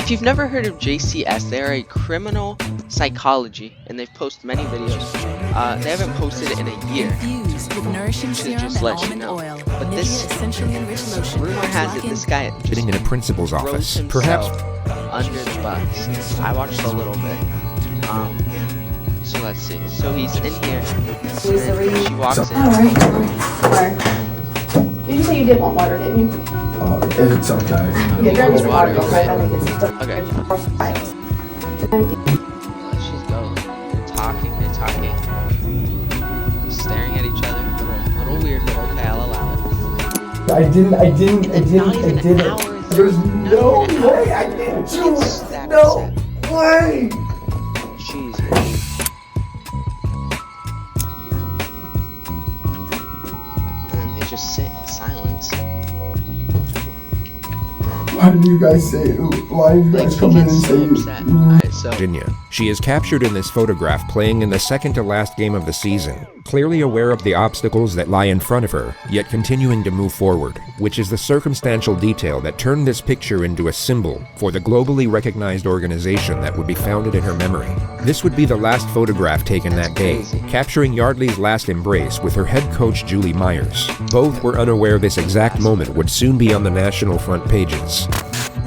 If you've never heard of JCS, they're a criminal psychology, and they've posted many videos. They haven't posted it in a year. Infused with nourishing serum Just and let you almond know. oil. But this essentially enriched lotion. rumor has it this guy just Sitting in a principal's throws office, himself perhaps under the bus. I watched a little bit. So let's see. So he's in here. She walks in. Alright. Did you say you did want water, didn't you? It's okay. Yeah, you're in the water, right? I think it's just Okay. Let's just go. They're talking. Staring at each other. Little weird, but okay, I'll allow it. I didn't. Not even an hour. There's no way I didn't do it. No way. Jesus. And they just sit in silence. Why did you guys say? Why did you guys come in and say? Alright, so Virginia. She is captured in this photograph playing in the second to last game of the season, clearly aware of the obstacles that lie in front of her, yet continuing to move forward, which is the circumstantial detail that turned this picture into a symbol for the globally recognized organization that would be founded in her memory. This would be the last photograph taken that day, capturing Yeardley's last embrace with her head coach Julie Myers. Both were unaware this exact moment would soon be on the national front pages.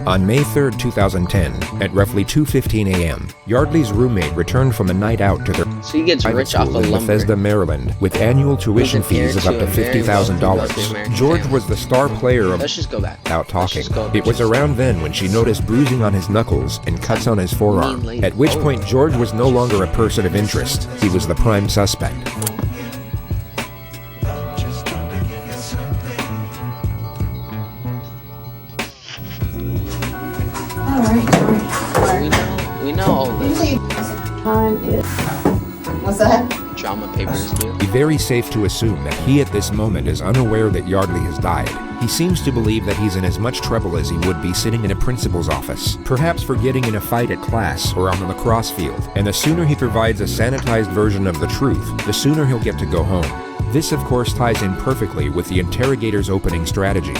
On May 3, 2010, at roughly 2:15 a.m., Yeardley's roommate returned from a night out to their So he gets private rich off school of in lumber. Bethesda, Maryland, with annual tuition fees of up to $50,000. George was the star player of Let's just go back. Without talking. Let's just go. It was around then when she noticed bruising on his knuckles and cuts on his forearm, at which point George was no longer a person of interest. He was the prime suspect. We know all this. Time is. What's that? Drama papers do. Be very safe to assume that he at this moment is unaware that Yeardley has died. He seems to believe that he's in as much trouble as he would be sitting in a principal's office, perhaps for getting in a fight at class or on the lacrosse field, and the sooner he provides a sanitized version of the truth, the sooner he'll get to go home. This of course ties in perfectly with the interrogator's opening strategy,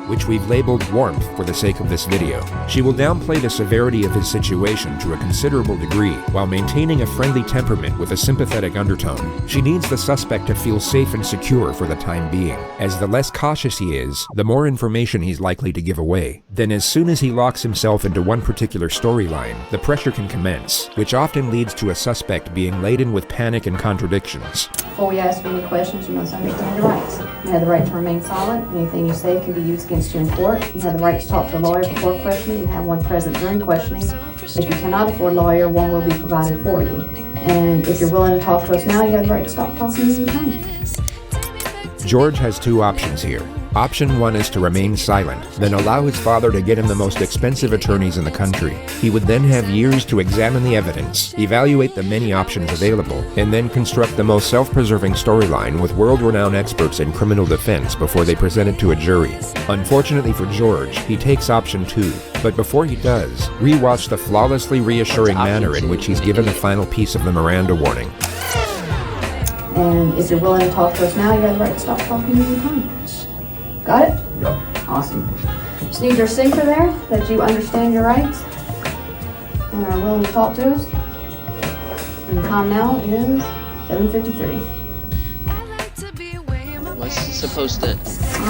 which we've labeled warmth for the sake of this video. She will downplay the severity of his situation to a considerable degree, while maintaining a friendly temperament with a sympathetic undertone. She needs the suspect to feel safe and secure for the time being, as the less cautious he is, the more information he's likely to give away. Then as soon as he locks himself into one particular storyline, the pressure can commence, which often leads to a suspect being laden with panic and contradictions. Before we ask you any questions, you must understand your rights. You have the right to remain silent. Anything you say can be used against you in court. You have the right to talk to a lawyer before questioning and have one present during questioning. If you cannot afford a lawyer, one will be provided for you. And if you're willing to talk to us now, you have the right to stop talking anytime. George has two options here. Option 1 is to remain silent, then allow his father to get him the most expensive attorneys in the country. He would then have years to examine the evidence, evaluate the many options available, and then construct the most self-preserving storyline with world-renowned experts in criminal defense before they present it to a jury. Unfortunately for George, he takes option 2, but before he does, rewatch the flawlessly reassuring manner in which he's given the final piece of the Miranda warning. And if you're willing to talk to us now, you have the right to stop talking anytime. Got it? Yep. Awesome. Just need your signature there, that you understand your rights and are willing to talk to us. And the time now is 7:53. What's supposed to?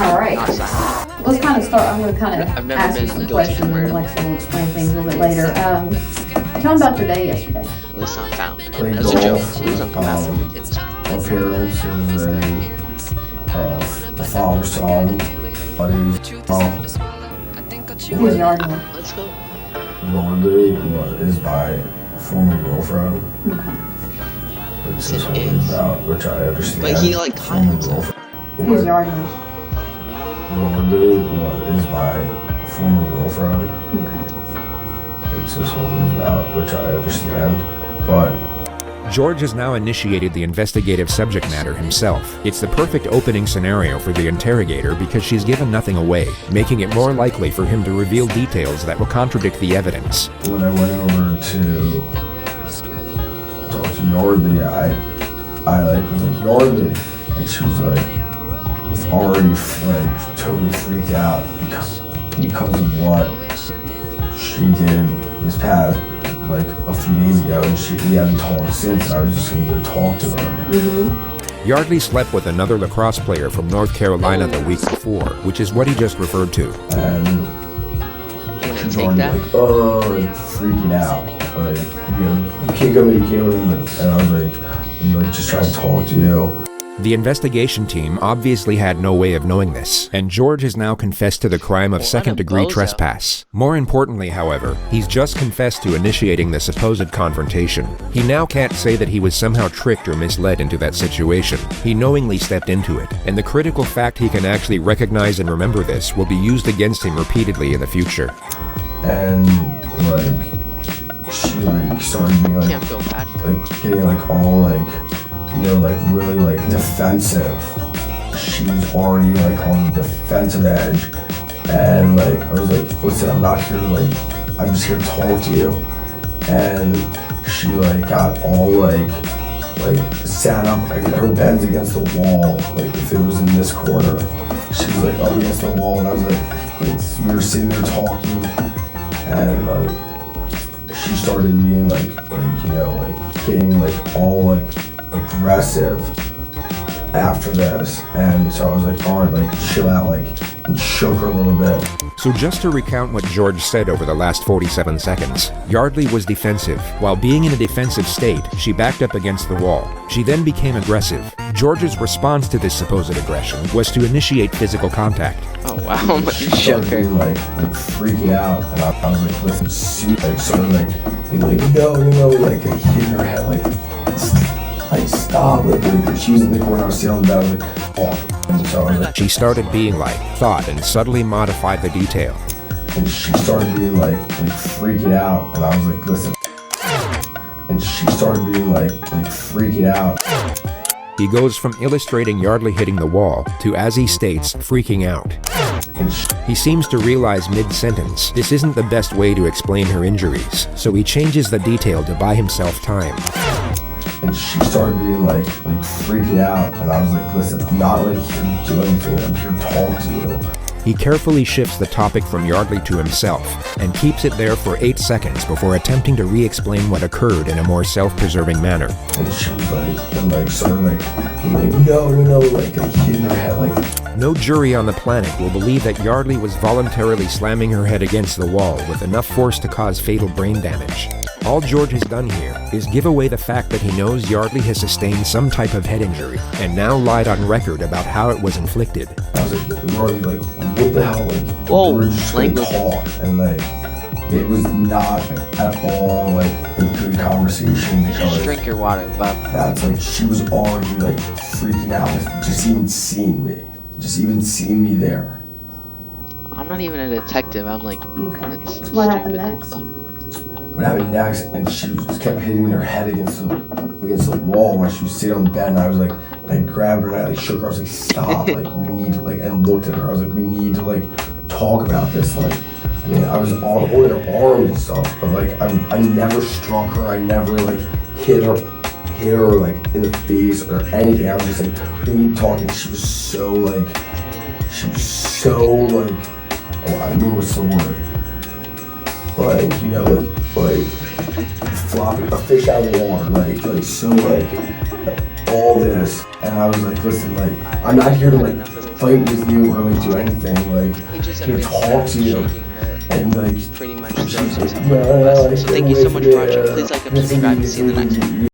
All right. Not silent. Let's kind of start. I'm going to kind I've of never ask you been some guilty questions, of and murder. Alexa will explain things a little bit later. Tell me about your day yesterday. Well, it's not found. Played That's a joke. golf. Please don't come out with kids. My parents is a father's son, buddies. Who was your argument? Let's go. Yeardley is my former girlfriend, Okay. which is what it's about, which I understand. But he, like, caught Former himself. girlfriend. Who was your argument? Yeardley is my former girlfriend, Okay. which is what it's about, which I understand. But George has now initiated the investigative subject matter himself. It's the perfect opening scenario for the interrogator because she's given nothing away, making it more likely for him to reveal details that will contradict the evidence. when I went over to talk to Yeardley, I like was like Yeardley, and she was like already like totally freaked out because of what she did this past, like, a few days ago, and we haven't talked since, and I was just gonna go talk to her. Yardley slept with another lacrosse player from North Carolina the week before, which is what he just referred to. And she's take already that? like, oh, like, freaking out. Like, you know, you can't go, you can't leave. And I was like, I'm like, just trying to talk to you. The investigation team obviously had no way of knowing this, and George has now confessed to the crime of second-degree bozo. trespass. More importantly, however, he's just confessed to initiating the supposed confrontation. He now can't say that he was somehow tricked or misled into that situation. He knowingly stepped into it, and the critical fact he can actually recognize and remember this will be used against him repeatedly in the future. And, like, she, like, started being, like, Can't feel bad for her. like, getting, like, all, like, you know, like, really, like, defensive. She was already, like, on the defensive edge. And, like, I was like, listen, I'm not here to, like, I'm just here to talk to you. And she, like, got all, like, sat up, like, her bed's against the wall, like, if it was in this corner. She was, like, up against the wall, and I was like, we were sitting there talking, and, like, she started being, like, you know, like, getting, like, all, like, aggressive after this, and so I was like, all right, like, chill out, like, and shook her a little bit. So just to recount what George said over the last 47 seconds, Yeardley was defensive. While being in a defensive state, she backed up against the wall. She then became aggressive. George's response to this supposed aggression was to initiate physical contact. Oh wow, She you shook started her. being, like freaking out, and I was like, listen, like, sort of like, being like, no, like, hitting her head, like, stop, like, she was in the corner, I was sitting on the bed, I was like, oh. And so I was like, She started being like, thought, and subtly modified the detail. and she started being like freaking out, and I was like, listen. And she started being like freaking out. He goes from illustrating Yeardley hitting the wall to, as he states, freaking out. And He seems to realize mid-sentence this isn't the best way to explain her injuries, so he changes the detail to buy himself time. she started being like freaking out, and I was like, listen, I'm not like here to do anything, I'm here to talk to you. He carefully shifts the topic from Yeardley to himself and keeps it there for 8 seconds before attempting to re-explain what occurred in a more self-preserving manner. And she was like, and like sort of like, no, like hitting her head, like. No jury on the planet will believe that Yeardley was voluntarily slamming her head against the wall with enough force to cause fatal brain damage. All George has done here is give away the fact that he knows Yeardley has sustained some type of head injury and now lied on record about how it was inflicted. I was like, Yeardley, like, what the hell, like, Whoa, we were just gonna language. talk, and like, it was not at all like a good conversation Just because drink your water, bub. that's like, she was already like freaking out, just even seeing me there. I'm not even a detective. I'm like, Okay. it's What happened stupid. next? What happened next, and she just kept hitting her head against the wall while she was sitting on the bed, and I was like, I grabbed her and I like shook her. I was like, stop, like, we need to, like, and looked at her. I was like, we need to like talk about this. Like, I mean, I was on holding her arm and stuff, but like, I never struck her. I never like hit her like in the face or anything. I was just like, we need to talk. And she was so like, oh, I knew what's the word. Like, you know, like flopping a fish out of the water, like so, like all this, and I was like, listen, like, I'm not here to like fight with you or like do anything, like, He just here to talk to you, shaking her and like, pretty much she's throws like, himself. no, So thank you so much for watching. Please like and subscribe and see you in the next one.